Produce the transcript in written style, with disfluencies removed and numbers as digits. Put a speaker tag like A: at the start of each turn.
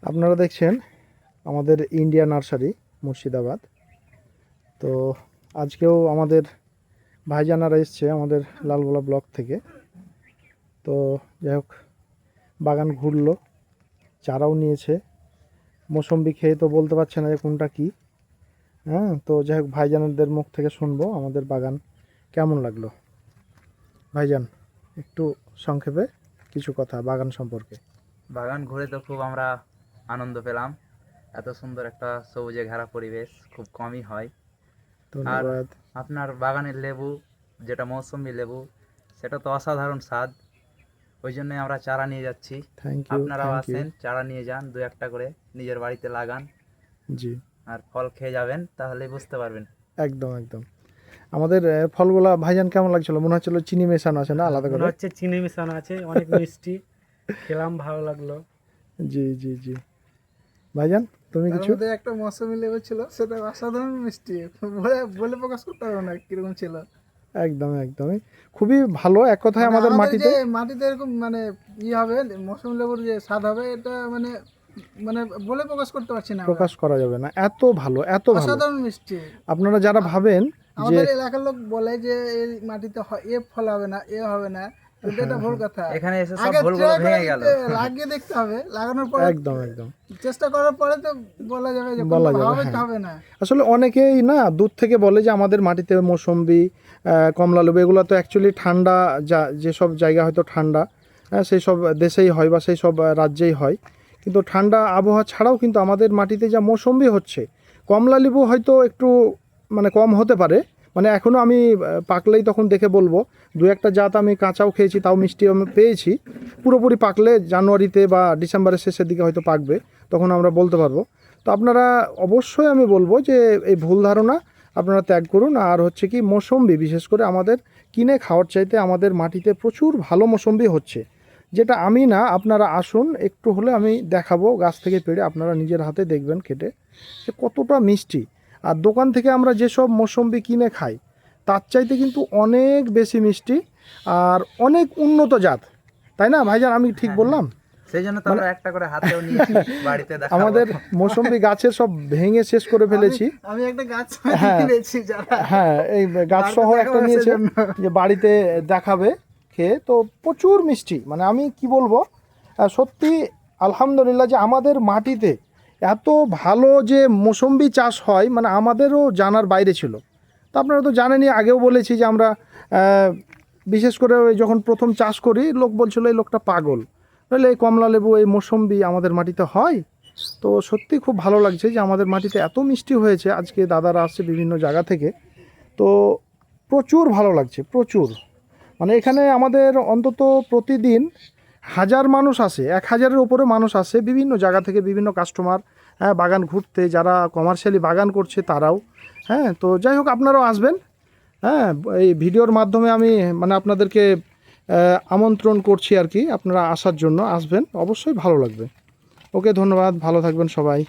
A: আপনারা দেখছেন আমাদের ইন্ডিয়া নার্সারি মুর্শিদাবাদ। তো আজকেও আমাদের ভাইজানারা এসছে আমাদের লালগোলা ব্লক থেকে। তো যাই হোক, বাগান ঘুরলো, চারাও নিয়েছে। মৌসম্বি খেয়ে তো বলতে পারছে না যে কোনটা কি। হ্যাঁ, তো যাই হোক, ভাইজানদের মুখ থেকে শুনবো আমাদের বাগান কেমন লাগলো। ভাইজান, একটু সংক্ষেপে কিছু কথা বাগান সম্পর্কে।
B: বাগান ঘুরে তো খুব আমরা আনন্দ পেলাম। এত সুন্দর একটা সবুজে ঘেরা পরিবেশ খুব কমই হয়। আর
A: ধন্যবাদ।
B: আপনার বাগানের লেবু, যেটা মৌসুমী লেবু, সেটা তো অসাধারণ স্বাদ। ওই জন্যই আমরা চারা নিয়ে যাচ্ছি।
A: থ্যাংক ইউ,
B: আপনারাও
A: থ্যাংক ইউ।
B: আসেন, চারা নিয়ে যান, দু একটা করে নিজের বাড়িতে লাগান,
A: জি,
B: আর ফল খেয়ে যাবেন, তাহলে বুঝতে পারবেন।
A: একদম একদম। আমাদের ফলগুলা ভাইজান কেমন লাগছিল? মনে হচ্ছিল চিনি মেশানো আছে না আলাদা
C: মনে
A: করে?
C: হচ্ছে চিনি মিশানো আছে, অনেক মিষ্টি, খেলাম, ভালো লাগলো।
A: জি জি জি। ভাইজান, তুমি
D: তার
A: কিছু?
D: মধ্যে একটা মৌসুমী লেবু ছিল, সেটা অসাধারণ মিষ্টি, বলে বলে প্রকাশ করতে পারবো না কিরকম ছিল।
A: একদম একদমই, খুবই ভালো। এক কথায়
D: মানে
A: আমাদের
D: আমাদের
A: মাটিতে
D: যে মাটিতে এরকম মানে ই হবে, মৌসুমী লেবুর যে স্বাদ হবে, এটা মানে মানে বলে প্রকাশ করতে পারছি না আমরা।
A: প্রকাশ করা যাবে না, এত ভালো, এত ভালো।
D: অসাধারণ মিষ্টি।
A: আপনারা যারা ভাবেন যে
D: আমাদের এলাকার লোক বলে যে এই মাটিতে এ ফল হবে না, এ হবে না, কিন্তু এটা ভুল কথা।
B: এখানে এসে সব
D: আগে
B: ভুলগুলো
D: try করে
B: ভেঙে গেল।
D: লাগিয়ে দেখতে হবে, লাগানোর পরে
A: একদম একদম
D: চেষ্টা করার পরে তো বলা যাবে যে
A: বলা
D: কোনটা
A: যাবে,
D: হবে কি
A: হ্যাঁ।
D: হবে না।
A: আসলে অনেকেই না দূর থেকে বলে যে আমাদের মাটিতে মৌসম্বি, কমলা লেবু এগুলো তো অ্যাকচুয়ালি ঠান্ডা, যেসব জায়গা হয়তো ঠান্ডা, সেই সব দেশেই হয় বা সেই সব রাজ্যেই হয়। কিন্তু ঠান্ডা আবহাওয়া ছাড়াও কিন্তু আমাদের মাটিতে যা মৌসম্বি হচ্ছে, কমলা লেবু হয়তো একটু মানে কম হতে পারে। মানে এখনও আমি পাকলেই তখন দেখে বলবো। দু একটা জাত আমি কাঁচাও খেয়েছি, তাও মিষ্টি আমি পেয়েছি। পুরোপুরি পাকলে জানুয়ারিতে বা ডিসেম্বরের শেষের দিকে হয়তো পাকবে, তখন আমরা বলতে পারবো। তো আপনারা অবশ্যই, আমি বলবো যে এই ভুল ধারণা আপনারা ত্যাগ করুন। আর হচ্ছে কি, মৌসম্বি বিশেষ করে আমাদের কিনে খাওয়ার চাইতে আমাদের মাটিতে প্রচুর ভালো মৌসম্বি হচ্ছে, যেটা আমি না, আপনারা আসুন, একটু হলে আমি দেখাবো গাছ থেকে পেড়ে, আপনারা নিজের হাতে দেখবেন কেটে যে কতটা মিষ্টি। আর দোকান থেকে আমরা যেসব মৌসম্বি কিনে খাই তার চাইতে কিন্তু অনেক বেশি মিষ্টি আর অনেক উন্নত জাত, তাই না ভাইজান? আমি ঠিক বললাম?
B: সেই জন্য তো আমরা একটা করে হাতেও নিয়েছি, বাড়িতে দেখাবো।
A: আমাদের মৌসম্বি গাছের সব ভেঙে শেষ করে ফেলেছি।
D: আমি একটা গাছ
A: হ্যাঁ।
D: কিনেছি, যারা
A: হ্যাঁ, এই গাছ সহ
D: বাড়িতে
A: একটা
D: দেখাবো
A: নিয়েছে,
D: সেজন্য।
A: যে বাড়িতে দেখাবে খেয়ে। তো প্রচুর মিষ্টি, মানে আমি কি বলবো, সত্যি আলহামদুলিল্লাহ যে আমাদের মাটিতে এত ভালো যে মৌসম্বি চাষ হয়, মানে আমাদেরও জানার বাইরে ছিল। তো আপনারা তো জানেনই, আগেও বলেছি যে আমরা বিশেষ করে ওই যখন প্রথম চাষ করি, লোক বলছিল এই লোকটা পাগল, নইলে এই কমলা লেবু, এই মৌসম্বি আমাদের মাটিতে হয়। তো সত্যি খুব ভালো লাগছে যে আমাদের মাটিতে এত মিষ্টি হয়েছে। আজকে দাদারা আসছে বিভিন্ন জায়গা থেকে, তো প্রচুর ভালো লাগছে, প্রচুর। মানে এখানে আমাদের অন্তত প্রতিদিন 1000 মানুষ আসে, 1000-এর উপরে মানুষ আসে বিভিন্ন জায়গা থেকে, বিভিন্ন কাস্টমার, হ্যাঁ, বাগান ঘুরতে, যারা কমার্শিয়ালি বাগান করছে তারাও। হ্যাঁ, তো যাই হোক, আপনারাও আসবেন। হ্যাঁ, এই ভিডিওর মাধ্যমে আমি মানে আপনাদেরকে আমন্ত্রণ করছি আর কি, আপনারা আসার জন্য আসবেন, অবশ্যই ভালো লাগবে। ওকে, ধন্যবাদ, ভালো থাকবেন সবাই।